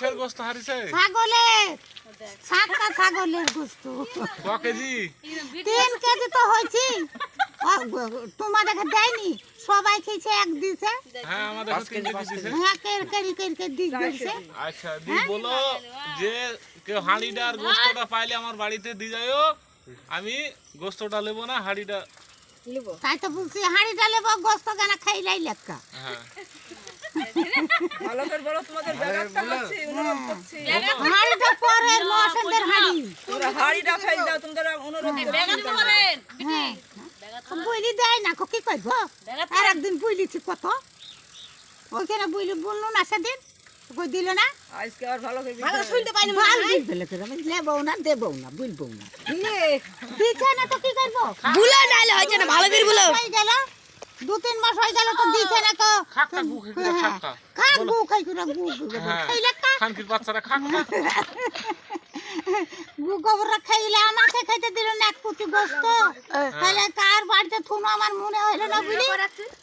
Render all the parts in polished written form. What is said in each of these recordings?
কিসের গোস্ত হারিছে? ছাগলের। সাতটা ছাগলের গোস্ত। ক কেজি? 3 কেজি তো হয়েছে। তোমাদেরকে দেয়নি, সবাই খেয়েছে, এক দিছে। হ্যাঁ আমাদের 3 কেজি দিছে। হ্যাঁ কেরি দিছে। আচ্ছা দি বলো যে কেউ হাঁড়িটা আর গোস্তটা পাইলে আমার বাড়িতে দিয়ে যাও, আমি গোস্তটা নেব না, হাঁড়িটা নেব। তাই তো বলছি হাঁড়িটা নেব, গোস্ত কেন খাইলাই লেখা। হ্যাঁ ভালো করে বলো, তোমাদের ব্যাগটা আছে অনুরোধ করছি। হাঁড়িটা পরে মহাসনদের হাঁড়ি। তোমরা হাড়িটা খাই দাও, তোমরা অনুরোধ করেন। হ্যাঁ বুঝলি দেয় না, কি করব? আর একদিন বুঝলিছি কত ওইখানে বুঝলি বললো না সেদিন, কই দিল না। আজকে আর ভালো করে ভালো শুনতে পাইনি, ভালো বুঝবে করে আমি নেবও না, দেবও না, বুঝবো না। দিছে না তো কি করব? বুলো নাইলে হইছে না, ভালো করে বুলো। হয়ে গেল 2-3 মাস হয়ে গেল তো দিছে না তো। খাক্কা গু খাই খাক্কা খাক গু খাই করে গু খাইলে কা খানকির বাচ্চারা খাক্কা গু গোবর খাইলে আমাকে খাইতে দিল না এক কুচি গোস্ত। তাহলে কার বাড়িতে থুনো আমার মনে হইলো না বুঝলি।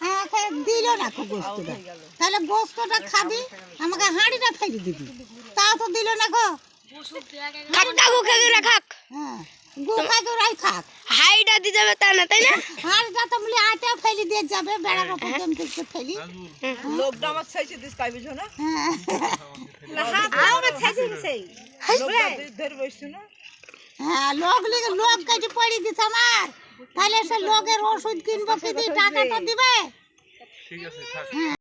হ্যাঁ দিল না তো গোস্তটা, তাহলে গোস্তটা খাবি, আমাকে হাঁড়িটা ফেলে দিবি, তাও তো দিল না গো। খাক্কা গু খাগে খাক। হ্যাঁ গু খাই করে খাক, হাইডা দি যাবে তা না, তাই না? হাঁড়িটা তো বলে আটা ফেলে দিয়ে যাবে, বেড়ার ওপর কেমন ফেলি। লোকটা আমার ছাইছে দিস তাই বুঝো না। হ্যাঁ আমার ছাইছে সেই লোকটা ধরে বসছো না। হ্যাঁ লোক কাছে পড়ে দিছে আমার, তাহলে সে লোকের ওষুধ কিনবো কি দিয়ে টাকাটা দিবে। ঠিক আছে থাক।